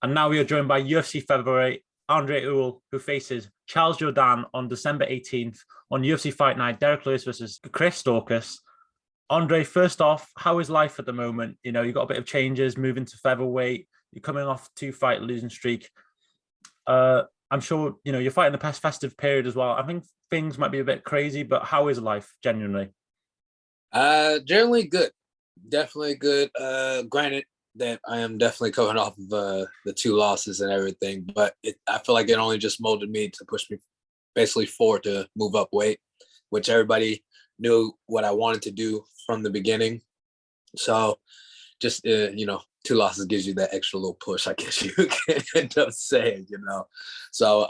And now we are joined by UFC Featherweight Andre Ewell, who faces Charles Jourdain on December 18th on UFC Fight Night. Derek Lewis versus Chris Daukaus. Andre, first off, how is life at the moment? You know, you got a bit of changes, moving to featherweight. You're coming off 2-fight losing streak. I'm sure, you know, you're fighting the past festive period as well. I think things might be a bit crazy, but how is life genuinely? Generally good. Definitely good. Granted that I am definitely coming off of the 2 losses and everything, but I feel like it only just molded me to push me basically forward to move up weight, which everybody knew what I wanted to do from the beginning. So just, 2 losses gives you that extra little push, I guess you can end up saying, So,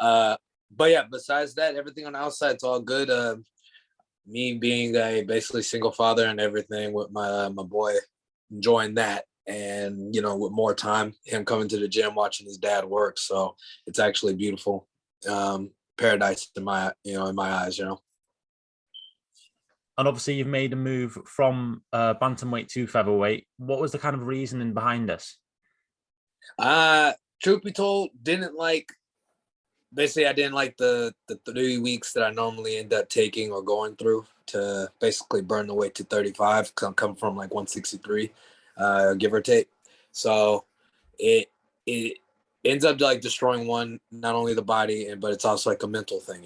but yeah, besides that, everything on the outside, it's all good. Me being a basically single father and everything with my boy, enjoying that. And, with more time, him coming to the gym, watching his dad work. So it's actually beautiful. Paradise in my eyes, And obviously you've made a move from bantamweight to featherweight. What was the kind of reasoning behind this? Truth be told, I didn't like the 3 weeks that I normally end up taking or going through to basically burn the weight to 35, because I'm coming from like 163, give or take. So it ends up like destroying not only the body, but it's also like a mental thing,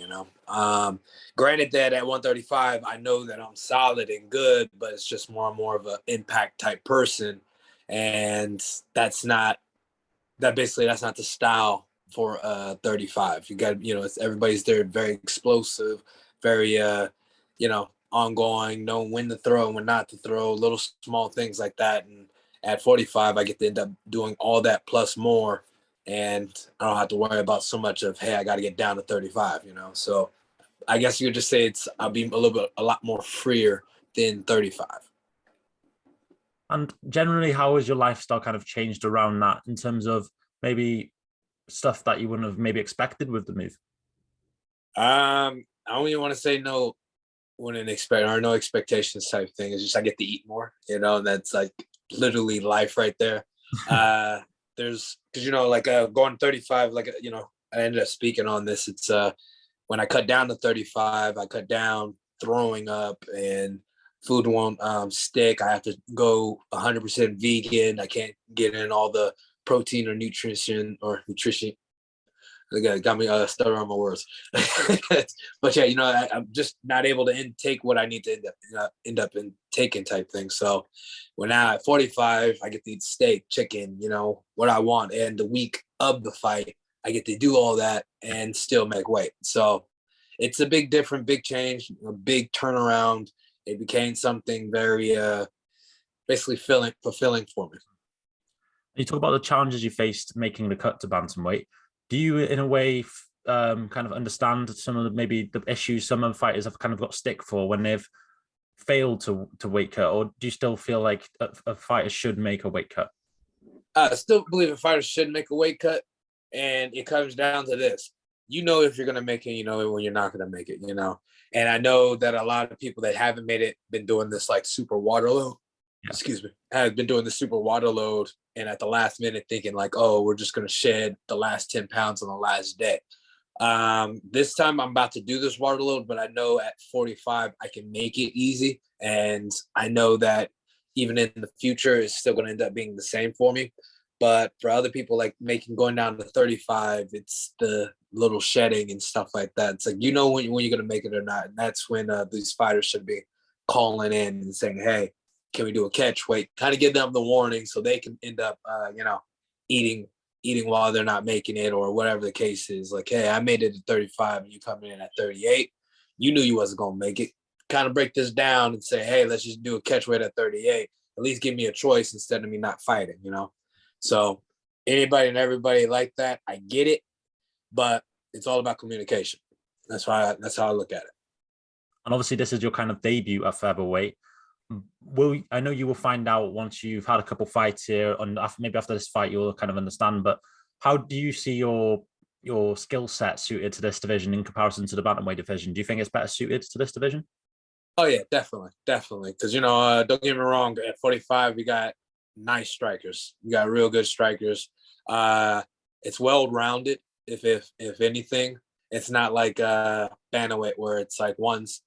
Granted that at 135, I know that I'm solid and good, but it's just more and more of an impact type person. And that's not the style for 35. You got, everybody's there, very explosive, very, ongoing, knowing when to throw and when not to throw, little small things like that. And at 45, I get to end up doing all that plus more. And I don't have to worry about so much of, hey, I got to get down to 35, So I guess you could just say I'll be a lot more freer than 35. And generally, how has your lifestyle kind of changed around that in terms of maybe stuff that you wouldn't have maybe expected with the move? I don't even want to say no, wouldn't expect, or no expectations type thing. It's just I get to eat more, and that's like literally life right there. Because going 35, I ended up speaking on this. It's when I cut down to 35, I cut down throwing up and food won't stick. I have to go 100% vegan. I can't get in all the protein or nutrition. Got me stutter on my words. But yeah, I'm just not able to intake what I need to end up in taking type thing. So when now at 45, I get to eat steak, chicken, what I want. And the week of the fight, I get to do all that and still make weight. So it's a big change, a big turnaround. It became something very basically fulfilling for me. You talk about the challenges you faced making the cut to bantamweight. Do you, in a way, kind of understand some of maybe the issues some of the fighters have kind of got stick for when they've failed to weight cut, or do you still feel like a fighter should make a weight cut? I still believe a fighter should make a weight cut, and it comes down to this: if you're gonna make it, when you're not gonna make it, And I know that a lot of people that haven't made it been doing this like super water load. Yeah. Excuse me, have been doing the super water load, and at the last minute thinking like, oh, we're just gonna shed the last 10 pounds on the last day. This time I'm about to do this water load, but I know at 45 I can make it easy, and I know that even in the future it's still gonna end up being the same for me. But for other people, like going down to 35, it's the little shedding and stuff like that. It's like, when you're gonna make it or not, and that's when these fighters should be calling in and saying, hey, can we do a catch weight? Kind of give them the warning so they can end up, eating while they're not making it, or whatever the case is. Like, hey, I made it to 35 and you come in at 38. You knew you wasn't going to make it. Kind of break this down and say, hey, let's just do a catch weight at 38. At least give me a choice instead of me not fighting, So anybody and everybody like that, I get it, but it's all about communication. That's how I look at it. And obviously this is your kind of debut at featherweight. I know you will find out once you've had a couple fights here, and maybe after this fight you'll kind of understand, but how do you see your skill set suited to this division in comparison to the bantamweight division? Do you think it's better suited to this division? Oh yeah, definitely. Because don't get me wrong, at 45 we got nice strikers. We got real good strikers. it's well-rounded. If anything, it's not like bantamweight where it's like one's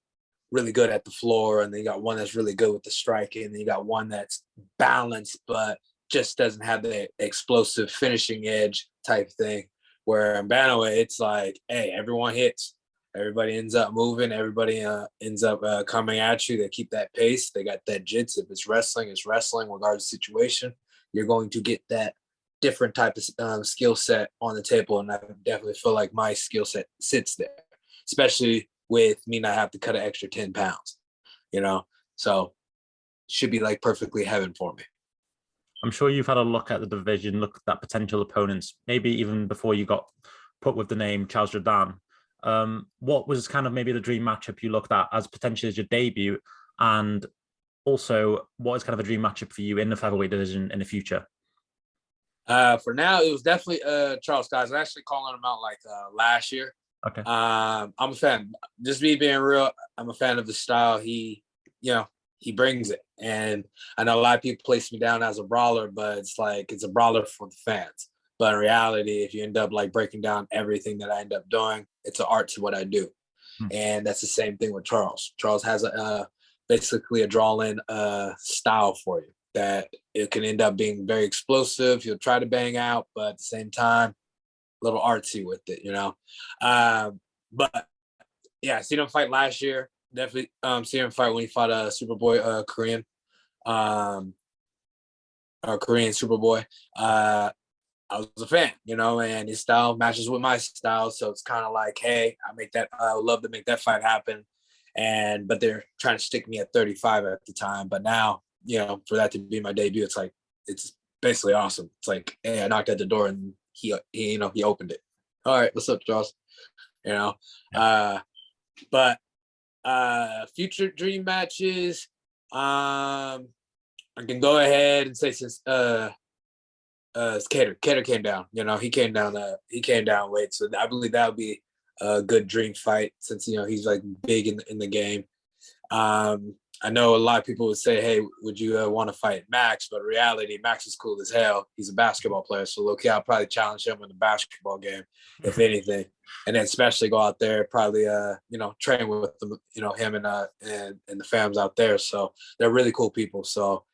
really good at the floor, and then you got one that's really good with the striking, and then you got one that's balanced but just doesn't have the explosive finishing edge type thing. Where in bantamweight, it's like, hey, everyone hits, everybody ends up moving, everybody ends up coming at you. They keep that pace, they got that jits. If it's wrestling, regardless of the situation. You're going to get that different type of skill set on the table, and I definitely feel like my skill set sits there, especially with me not have to cut an extra 10 pounds, so should be like perfectly heaven for me. I'm sure you've had a look at the division, look at that potential opponents, maybe even before you got put with the name Charles Jourdain. What was kind of maybe the dream matchup you looked at as potentially as your debut? And also, what is kind of a dream matchup for you in the featherweight division in the future? For now, it was definitely Charles, guys. I was actually calling him out like last year. Okay. I'm a fan. Just me being real, I'm a fan of the style. He brings it. And I know a lot of people place me down as a brawler, but it's like it's a brawler for the fans. But in reality, if you end up like breaking down everything that I end up doing, it's an art to what I do. And that's the same thing with Charles. Charles has basically a draw-in style for you that it can end up being very explosive. He'll try to bang out, but at the same time, a little artsy with it, But yeah, I seen him fight last year. Definitely seen him fight when he fought a Superboy Korean Superboy. I was a fan, and his style matches with my style. So it's kind of like, hey, I would love to make that fight happen. But they're trying to stick me at 35 at the time. But now, for that to be my debut, it's like, it's basically awesome. It's like, hey, I knocked at the door and he opened it. All right, what's up, Charles? But future dream matches, I can go ahead and say since Cater came down, he came down weight, so I believe that would be a good dream fight since he's like big in the game. I know a lot of people would say, hey, would you want to fight Max? But in reality, Max is cool as hell. He's a basketball player. So look, I'll probably challenge him in the basketball game, if anything. And then especially go out there, probably, train with them, him and the fams out there. So they're really cool people. So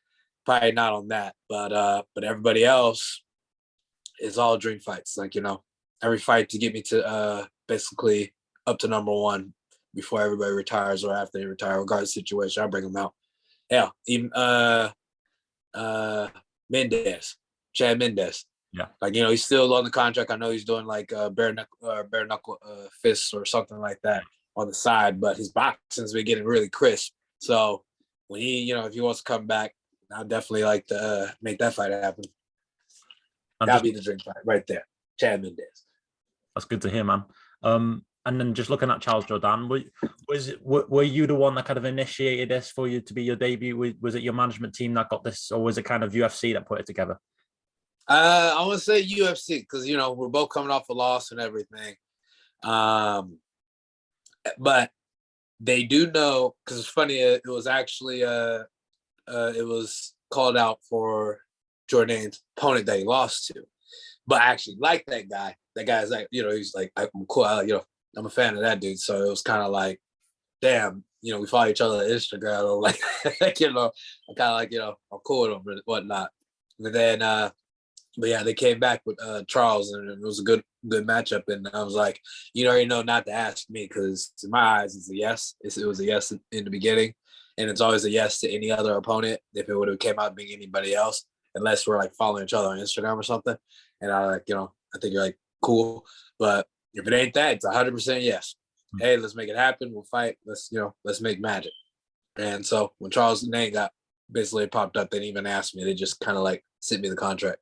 probably not on that. But everybody else is all dream fights. Like, every fight to get me to basically up to number one before everybody retires or after they retire, regardless of the situation, I'll bring them out. Hell, even Chad Mendez. Yeah. Like, he's still on the contract. I know he's doing like bare knuckle fists or something like that on the side, but his boxing's been getting really crisp. So when he, if he wants to come back, I'd definitely like to make that fight happen. That'd be the dream fight right there. Chad Mendez. That's good to hear, man. And then just looking at Charles Jourdain, were you the one that kind of initiated this for you to be your debut? Was it your management team that got this, or was it kind of UFC that put it together? I want to say UFC because we're both coming off a loss and everything. But they do know because it's funny. It was actually it was called out for Jourdain's opponent that he lost to, but I actually like that guy. That guy's like, he's like, I'm cool. I'm a fan of that dude. So it was kind of like, damn, we follow each other on Instagram or like, I'm kind of like, I'm cool with him and whatnot. But then, but yeah, they came back with Charles and it was a good matchup. And I was like, you already know not to ask me because in my eyes, it's a yes. It was a yes in the beginning. And it's always a yes to any other opponent if it would have came out being anybody else, unless we're like following each other on Instagram or something. And I like, I think you're like, cool. But if it ain't that, it's 100% yes. Hey, let's make it happen. We'll fight. Let's make magic. And so when Charles' name got basically popped up, they didn't even ask me. They just kind of like sent me the contract.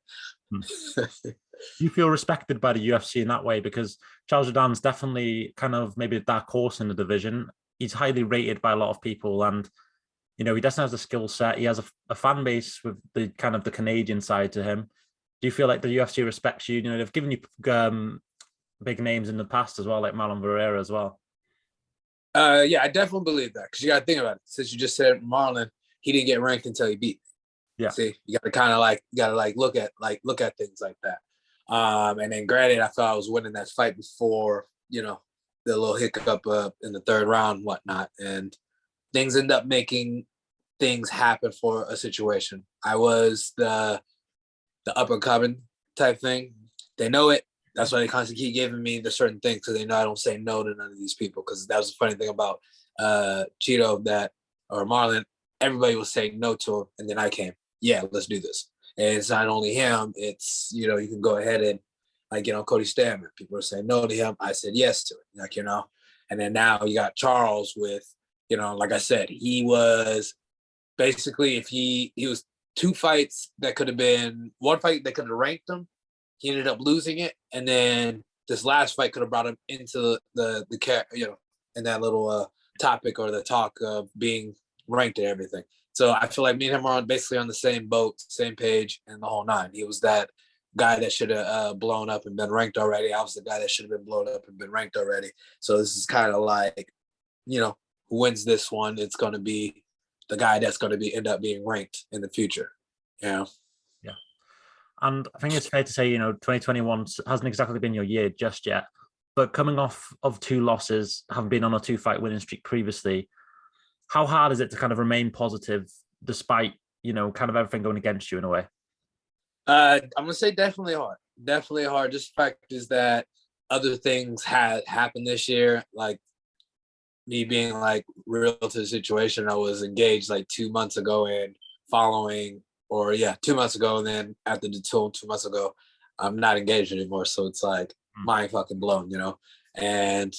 You feel respected by the UFC in that way because Charles Jourdain's definitely kind of maybe a dark horse in the division. He's highly rated by a lot of people, and he doesn't have the skill set. He has a fan base with the kind of the Canadian side to him. Do you feel like the UFC respects you? They've given you big names in the past as well, like Marlon Vera as well. Yeah, I definitely believe that because you got to think about it. Since you just said Marlon, he didn't get ranked until he beat me. Yeah. See, you got to kind of like look at things like that. And then granted, I thought I was winning that fight before, the little hiccup in the third round and whatnot. And things end up making things happen for a situation. I was the up and coming type thing. They know it. That's why they constantly keep giving me the certain things, because they know I don't say no to none of these people. Because that was the funny thing about Cheeto or Marlon. Everybody was saying no to him, and then I came. Yeah, let's do this. And it's not only him. It's you can go ahead and Cody Stammer. People are saying no to him. I said yes to it. And then now you got Charles with like I said, he was basically if he was two fights that could have been one fight that could have ranked him. He ended up losing it, and then this last fight could have brought him into the in that little topic or the talk of being ranked and everything. So I feel like me and him are basically on the same boat, same page, and the whole nine. He was that guy that should have blown up and been ranked already. I was the guy that should have been blown up and been ranked already. So this is kind of like, who wins this one? It's going to be the guy that's going to end up being ranked in the future. Yeah. And I think it's fair to say, 2021 hasn't exactly been your year just yet. But coming off of 2 losses, having been on a 2-fight winning streak previously, how hard is it to kind of remain positive despite, kind of everything going against you in a way? I'm going to say definitely hard. Definitely hard. Just the fact is that other things had happened this year, like me being real to the situation. I was engaged 2 months ago and following, 2 months ago. And then after the 2 months ago, I'm not engaged anymore. So it's mind fucking blown, and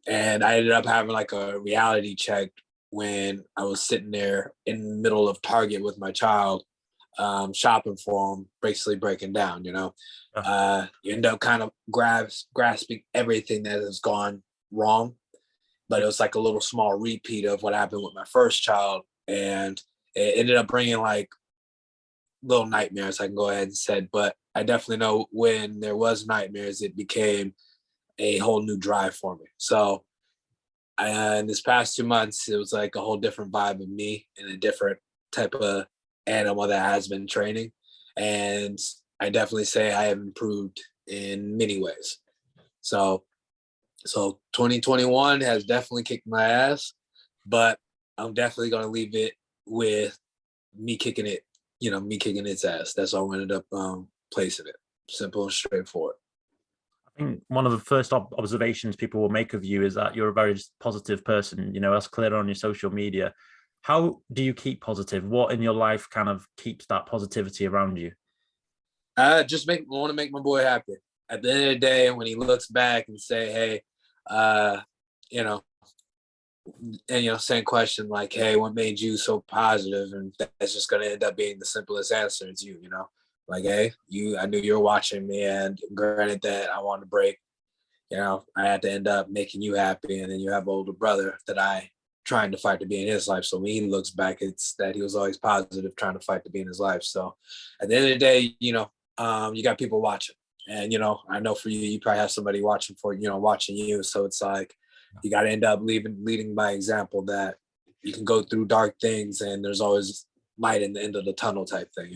I ended up having a reality check when I was sitting there in the middle of Target with my child, shopping for him, basically breaking down, you end up kind of grasping everything that has gone wrong, but it was a little small repeat of what happened with my first child. And it ended up bringing little nightmares, I can go ahead and say, but I definitely know when there was nightmares, it became a whole new drive for me. So in this past 2 months, it was a whole different vibe of me and a different type of animal that has been training. And I definitely say I have improved in many ways. So 2021 has definitely kicked my ass, but I'm definitely going to leave it with me kicking it, me kicking its ass. That's how I ended up placing it. Simple and straightforward. I think one of the first observations people will make of you is that you're a very positive person. That's clear on your social media. How do you keep positive? What in your life kind of keeps that positivity around you? Just want to make my boy happy. At the end of the day, when he looks back and say, "Hey," same question like, "Hey, what made you so positive?" And that's just gonna end up being the simplest answer. It's you, hey, I knew you were watching me, and granted that I wanted to break, I had to end up making you happy, and then you have an older brother that I trying to fight to be in his life. So when he looks back, it's that he was always positive, trying to fight to be in his life. So at the end of the day, you got people watching, and I know for you, you probably have somebody watching watching you. So it's you got to end up leading by example that you can go through dark things and there's always light in the end of the tunnel type thing,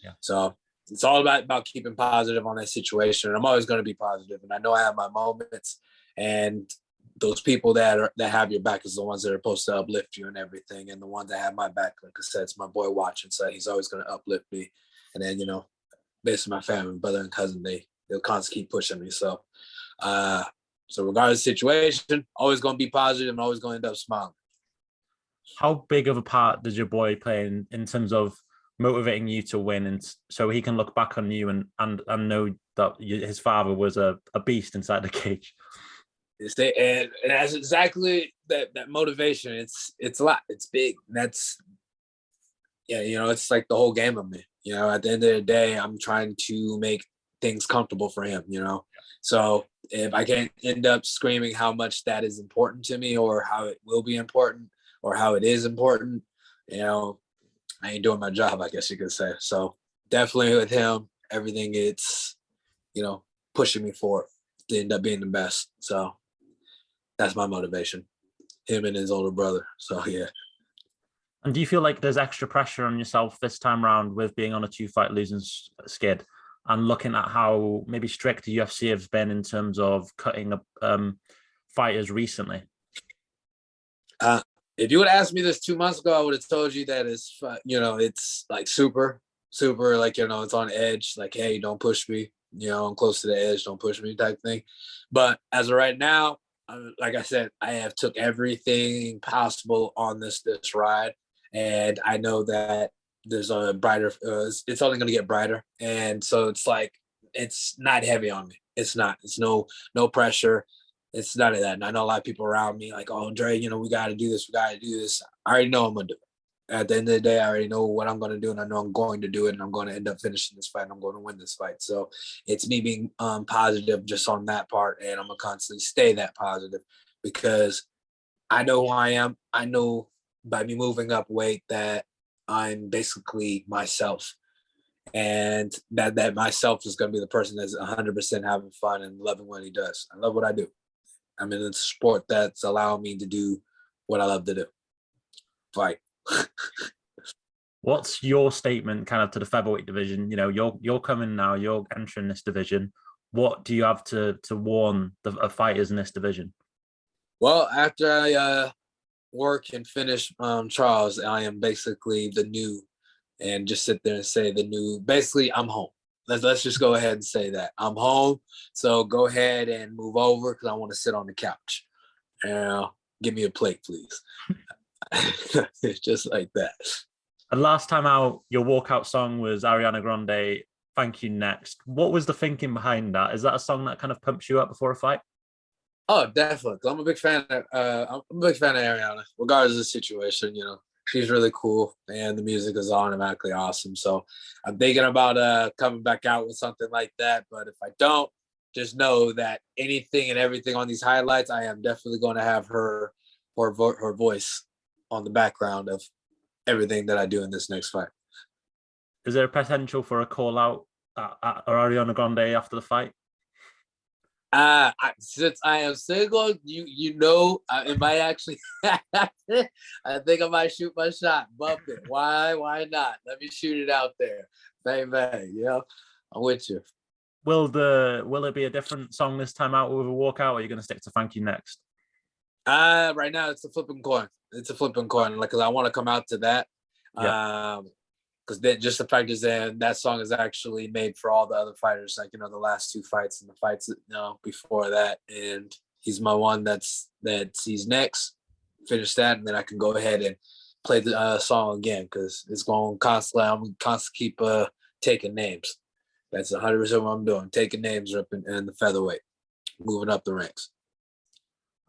Yeah. So it's all about keeping positive on that situation. And I'm always going to be positive. And I know I have my moments, and those people that have your back is the ones that are supposed to uplift you and everything. And the ones that have my back, like I said, it's my boy watching. So he's always going to uplift me. And then, basically my family, brother and cousin, they'll constantly keep pushing me. So, so regardless of the situation, always going to be positive and always going to end up smiling. How big of a part does your boy play in terms of motivating you to win, and so he can look back on you and know that his father was a beast inside the cage? And that's exactly that motivation. It's a lot. It's big. And that's, it's like the whole game of me. At the end of the day, I'm trying to make things comfortable for him, So if I can't end up screaming how much that is important to me, or how it will be important, or how it is important, I ain't doing my job, I guess you could say. So definitely with him, everything it's, pushing me forward to end up being the best. So that's my motivation. Him and his older brother. So yeah. And do you feel like there's extra pressure on yourself this time around with being on a 2-fight losing skid? and looking at how maybe strict the UFC has been in terms of cutting up fighters recently? If you would ask me this 2 months ago, I would have told you that it's like super, super, like, it's on edge. Like, hey, don't push me. I'm close to the edge. Don't push me type thing. But as of right now, like I said, I have took everything possible on this ride. And I know that there's a brighter, it's only going to get brighter. And so it's like, it's not heavy on me. It's not, it's no pressure. It's none of that. And I know a lot of people around me like, oh, Dre, we got to do this. We got to do this. I already know I'm going to do it. At the end of the day, I already know what I'm going to do, and I know I'm going to do it, and I'm going to end up finishing this fight, and I'm going to win this fight. So it's me being positive just on that part, and I'm going to constantly stay that positive because I know who I am. I know by me moving up weight that I'm basically myself, and that myself is going to be the person that's 100% having fun and loving what he does. I love what I do. I'm in a sport that's allowing me to do what I love to do. Fight. What's your statement kind of to the featherweight division? You're coming now, you're entering this division. What do you have to warn the fighters in this division? Well, after I work and finish Charles, I am basically the new, and just sit there and say the new, basically I'm home. Let's just go ahead and say that I'm home. So go ahead and move over because I want to sit on the couch. Give me a plate, please. Just like that. And last time out, your walkout song was Ariana Grande, Thank You Next. What was the thinking behind that? Is that a song that kind of pumps you up before a fight? Oh, definitely. I'm a big fan of Ariana, regardless of the situation. She's really cool, and the music is automatically awesome. So I'm thinking about coming back out with something like that. But if I don't, just know that anything and everything on these highlights, I am definitely going to have her voice on the background of everything that I do in this next fight. Is there a potential for a call out at Ariana Grande after the fight? Since I am single, it might actually. I think I might shoot my shot, bump it. Why not? Let me shoot it out there, bang bang. I'm with you. Will it be a different song this time out with a walkout, or are you going to stick to Thank You Next? Right now it's a flipping coin. Like, cause I want to come out to that. Yeah. Because then just the fact is that song is actually made for all the other fighters, like, the last two fights and the fights before that. And he's my one he's next. Finish that, and then I can go ahead and play the song again because it's going constantly. I'm constantly keep taking names. That's 100% what I'm doing. Taking names up in the featherweight, moving up the ranks.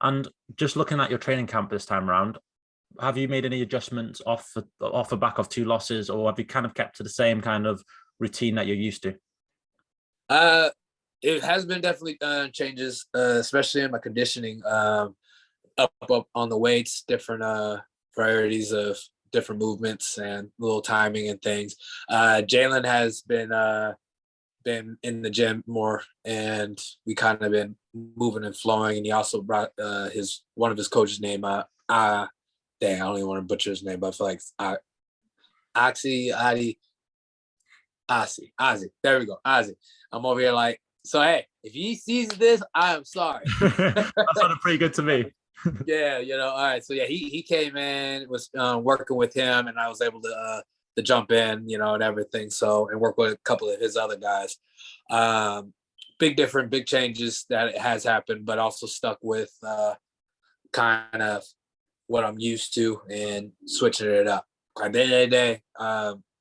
And just looking at your training camp this time around, have you made any adjustments off the back of 2 losses, or have you kind of kept to the same kind of routine that you're used to? It has been definitely changes, especially in my conditioning, up on the weights, different priorities of different movements and little timing and things. Jalen has been in the gym more, and we kind of been moving and flowing. And he also brought one of his coaches' name. Dang, I don't even want to butcher his name, but I feel like Ozzy. There we go, Ozzy. I'm over here like, so hey, if he sees this, I am sorry. That sounded pretty good to me. Yeah, all right. So yeah, he came in, was working with him, and I was able to jump in, and everything. So, and work with a couple of his other guys. Big changes that has happened, but also stuck with kind of what I'm used to and switching it up. At the end of the day,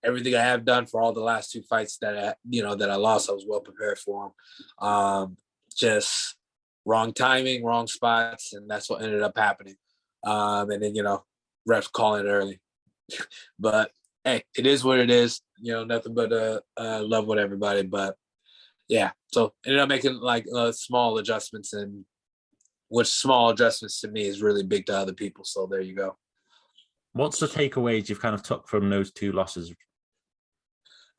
everything I have done for all the last 2 fights that I lost, I was well prepared for them. Just wrong timing, wrong spots, and that's what ended up happening. And then refs calling it early. But hey, it is what it is. Nothing but love with everybody. But yeah, so ended up making like small adjustments, and which small adjustments to me is really big to other people. So there you go. What's the takeaways you've kind of took from those 2 losses?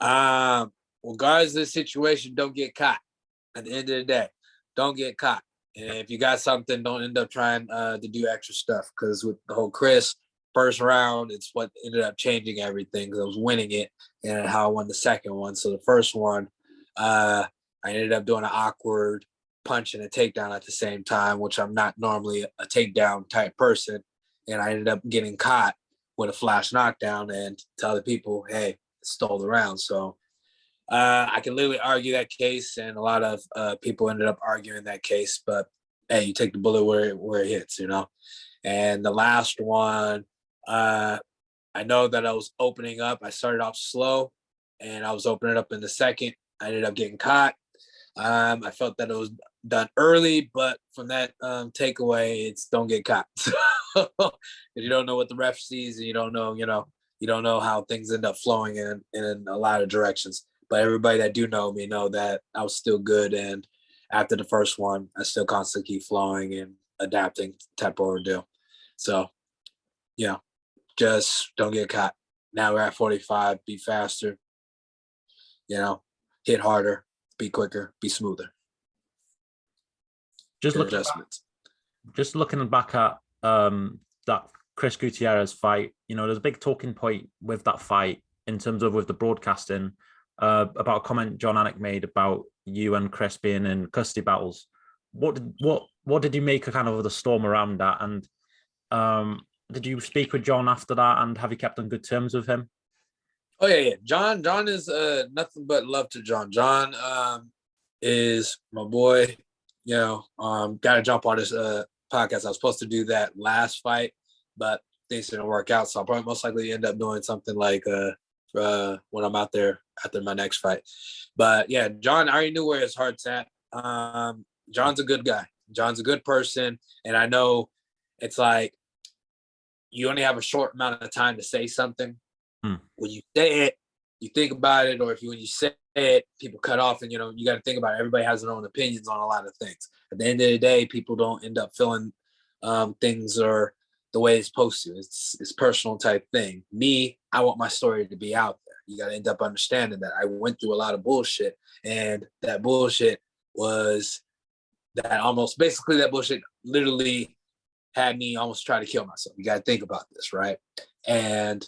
Regardless of the situation, don't get caught. At the end of the day, don't get caught. And if you got something, don't end up trying to do extra stuff. Because with the whole Chris first round, it's what ended up changing everything. Because I was winning it, and how I won the second one. So the first one, I ended up doing an awkward punch and a takedown at the same time, which I'm not normally a takedown type person. And I ended up getting caught with a flash knockdown and tell the people, hey, stole the round. So I can literally argue that case, and a lot of people ended up arguing that case. But hey, you take the bullet where it hits, you know. And the last one, I know that I was opening up. I started off slow, and I was opening up in the second. I ended up getting caught. I felt that it was done early, but from that takeaway, it's don't get caught. You don't know what the ref sees, and you don't know how things end up flowing in a lot of directions. But everybody that do know me know that I was still good, and after the first one, I still constantly keep flowing and adapting type of ordeal. So, yeah, just don't get caught. Now we're at 45. Be faster. Hit harder. Be quicker. Be smoother. Just looking back at that Chris Gutierrez fight, there's a big talking point with that fight in terms of with the broadcasting about a comment Jon Anik made about you and Chris being in custody battles. What did you make of kind of the storm around that? And did you speak with Jon after that? And have you kept on good terms with him? Oh yeah. Jon is nothing but love to Jon. Jon is my boy. Got to jump on this podcast. I was supposed to do that last fight, but things didn't work out. So I'll probably most likely end up doing something like when I'm out there after my next fight. But yeah, Jon, I already knew where his heart's at. Jon's a good guy. Jon's a good person. And I know it's like you only have a short amount of time to say something. When you say it, you think about it, or when you say it, people cut off, and you got to think about it. Everybody has their own opinions on a lot of things. At the end of the day, people don't end up feeling things are the way it's supposed to. It's personal type thing. Me, I want my story to be out there. You got to end up understanding that I went through a lot of bullshit, and that bullshit was that bullshit literally had me almost try to kill myself. You got to think about this, right? And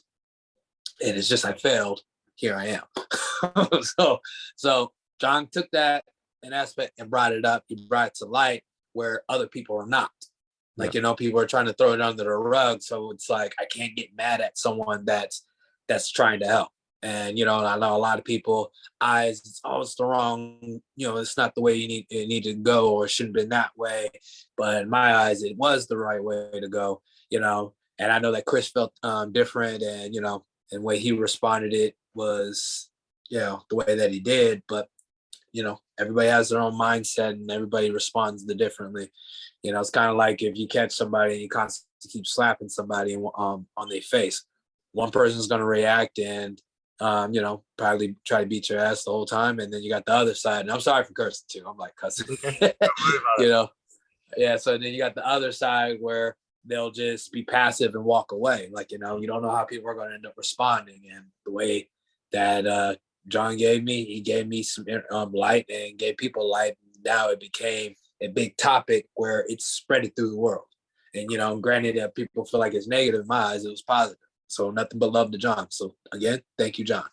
it's just I failed. Here I am. So Jon took that an aspect and brought it up. He brought it to light where other people are not. Like, people are trying to throw it under the rug. So it's like I can't get mad at someone that's trying to help. And I know a lot of people eyes, it's the wrong, it's not the way it needed to go, or it shouldn't have been that way. But in my eyes, it was the right way to go, and I know that Chris felt different, and and the way he responded it was, the way that he did. But, everybody has their own mindset, and everybody responds differently. It's kind of like if you catch somebody and you constantly keep slapping somebody on their face, one person's going to react and, probably try to beat your ass the whole time. And then you got the other side, and I'm sorry for cursing too. I'm like cussing, Yeah. So then you got the other side where they'll just be passive and walk away. Like, you don't know how people are going to end up responding. And the way that Jon he gave me some light and gave people light. Now it became a big topic where it's spread through the world. And, granted that people feel like it's negative in my eyes, it was positive. So nothing but love to Jon. So again, thank you, Jon.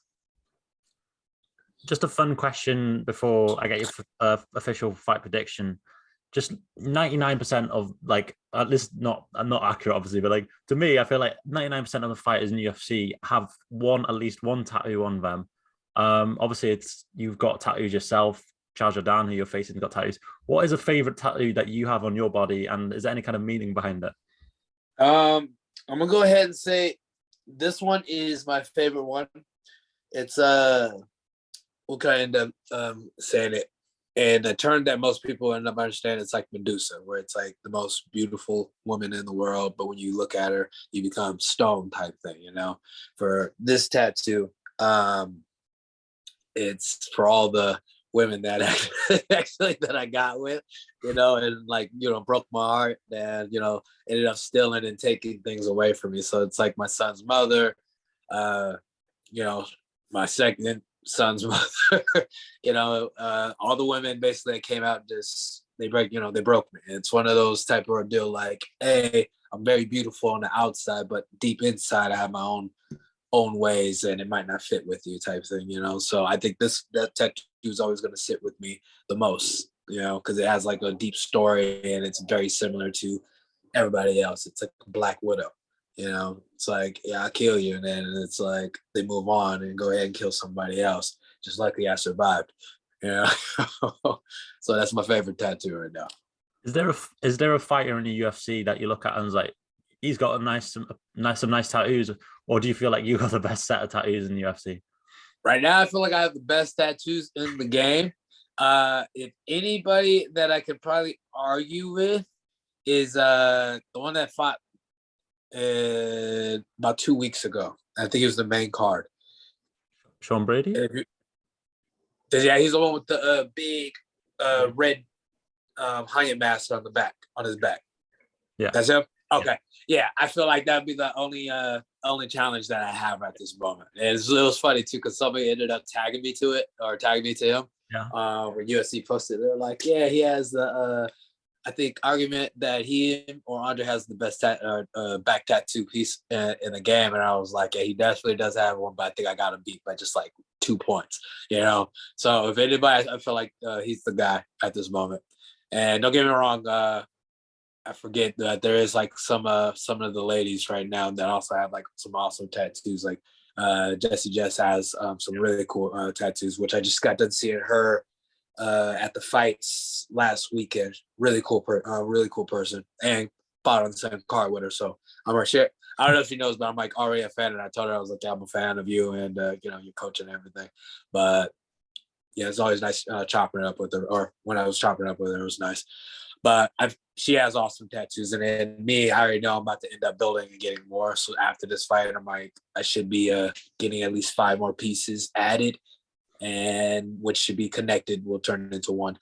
Just a fun question before I get your official fight prediction. Just 99% of at least not accurate, obviously, but to me, I feel like 99% of the fighters in the UFC have at least one tattoo on them. Obviously, you've got tattoos yourself. Charles Jourdain, who you're facing, got tattoos. What is a favorite tattoo that you have on your body, and is there any kind of meaning behind it? I'm gonna go ahead and say this one is my favorite one. It's we'll kind of end up saying it. And the term that most people end up understanding, it's like Medusa, where it's like the most beautiful woman in the world. But when you look at her, you become stone type thing, For this tattoo, it's for all the women that actually that I got with, and broke my heart and, ended up stealing and taking things away from me. So it's like my son's mother, my second son's mother, all the women basically that came out they broke me. And it's one of those type of ordeal like, hey, I'm very beautiful on the outside, but deep inside I have my own own ways and it might not fit with you type thing, So I think that tattoo is always going to sit with me the most, because it has like a deep story and it's very similar to everybody else. It's like Black Widow, It's like, yeah, I'll kill you. And then it's like they move on and go ahead and kill somebody else. Just luckily I survived, So that's my favorite tattoo right now. Is there a fighter in the UFC that you look at and is like, he's got some nice tattoos, or do you feel like you got the best set of tattoos in the UFC? Right now, I feel like I have the best tattoos in the game. If anybody that I could probably argue with is the one that fought about 2 weeks ago. I think it was the main card. Sean Brady? Yeah, he's the one with the big red Hyatt mask on his back. Yeah. That's him? Okay. Yeah, I feel like that'd be the only challenge that I have at this moment. And it was funny too, because somebody ended up tagging me to him. Yeah. When UFC posted, they're like, yeah, he has the I think argument that he or Andre has the best back tattoo piece in the game. And I was like, yeah, he definitely does have one, but I think I got him beat by just like 2 points, So if anybody, I feel like he's the guy at this moment. And don't get me wrong, I forget that there is like some of the ladies right now that also have like some awesome tattoos. Like Jessie Jess has some really cool tattoos, which I just got done seeing her at the fights last weekend. Really cool person, and fought on the same card with her. So I'm her shit. I don't know if she knows, but I'm like already a fan, and I told her I was like, yeah, I'm a fan of you, and your coach and everything. But yeah, it's always nice chopping it up with her. Or when I was chopping it up with her, it was nice. But she has awesome tattoos, and then me, I already know I'm about to end up building and getting more. So after this fight, I'm like, I should be getting at least 5 more pieces added, and which should be connected will turn into one.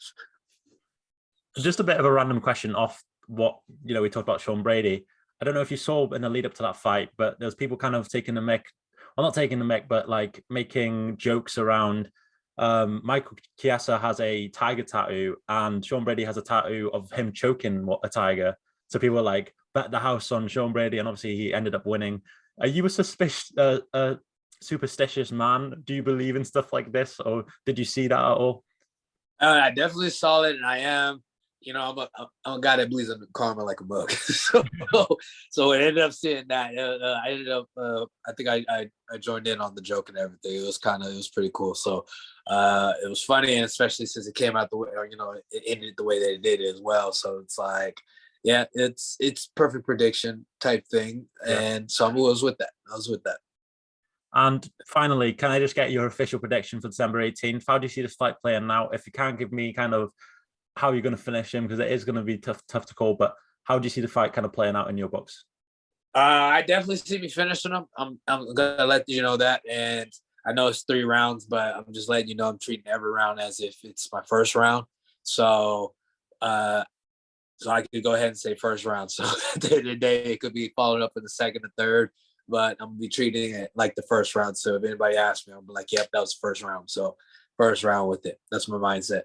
Just a bit of a random question off what we talked about Sean Brady. I don't know if you saw in the lead up to that fight, but there's people kind of taking the mic, well, not taking the mic, but like making jokes around. Michael Chiesa has a tiger tattoo, and Sean Brady has a tattoo of him choking a tiger. So people were like, bet the house on Sean Brady, and obviously he ended up winning. Are you a superstitious man? Do you believe in stuff like this, or did you see that at all? I definitely saw it, and I am. I'm a guy that believes in karma like a bug. so I ended up seeing that. I ended up. I think I joined in on the joke and everything. It was pretty cool. So it was funny, and especially since it came out the way, it ended the way that it did as well. So it's like, yeah, it's perfect prediction type thing, and so I was with that. And finally, can I just get your official prediction for December 18th? How do you see this fight playing now? If you can't give me kind of how you're going to finish him, because it is going to be tough to call, but how do you see the fight kind of playing out in your books? I definitely see me finishing him. I'm going to let you know that. And I know it's 3 rounds, but I'm just letting you know I'm treating every round as if it's my first round. So I could go ahead and say first round. So at the end of the day, it could be followed up in the second or third, but I'm going to be treating it like the first round. So if anybody asks me, I'll be like, yep, that was the first round. So first round with it. That's my mindset.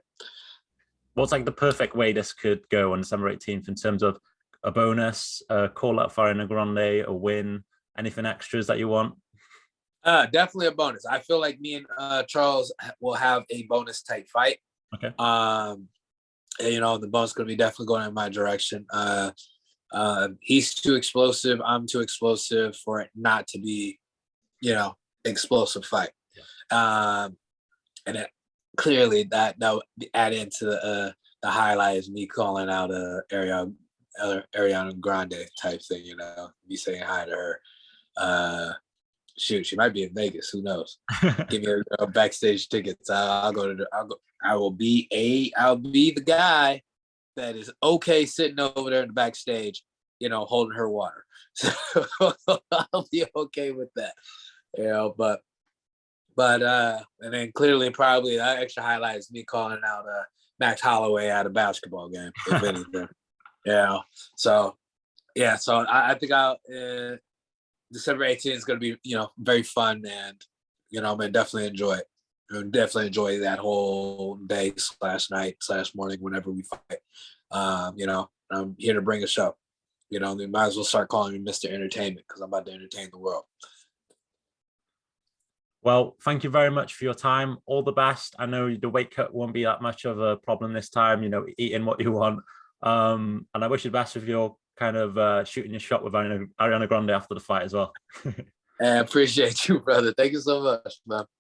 What's like the perfect way this could go on December 18th in terms of a bonus, a call out for Ariana Grande, a win, anything extras that you want? Definitely a bonus. I feel like me and Charles will have a bonus type fight. Okay. The bonus going to be definitely going in my direction. He's too explosive. I'm too explosive for it not to be, explosive fight. Yeah. And it, clearly that would add into the highlight is me calling out Ariana Grande type thing, me saying hi to her. Shoot, she might be in Vegas. Who knows? Give me a backstage tickets. I'll be the guy that is okay sitting over there in the backstage, holding her water. So I'll be okay with that. But and then clearly probably that extra highlight is me calling out Max Holloway at a basketball game, if anything. So I think I'll December 18th is going to be, very fun, and, I'm going to definitely enjoy it. Definitely enjoy that whole day /night /morning whenever we fight. I'm here to bring a show. They might as well start calling me Mr. Entertainment because I'm about to entertain the world. Well, thank you very much for your time. All the best. I know the weight cut won't be that much of a problem this time, eating what you want. And I wish you the best with your kind of shooting your shot with Ariana Grande after the fight as well. I appreciate you, brother. Thank you so much, man.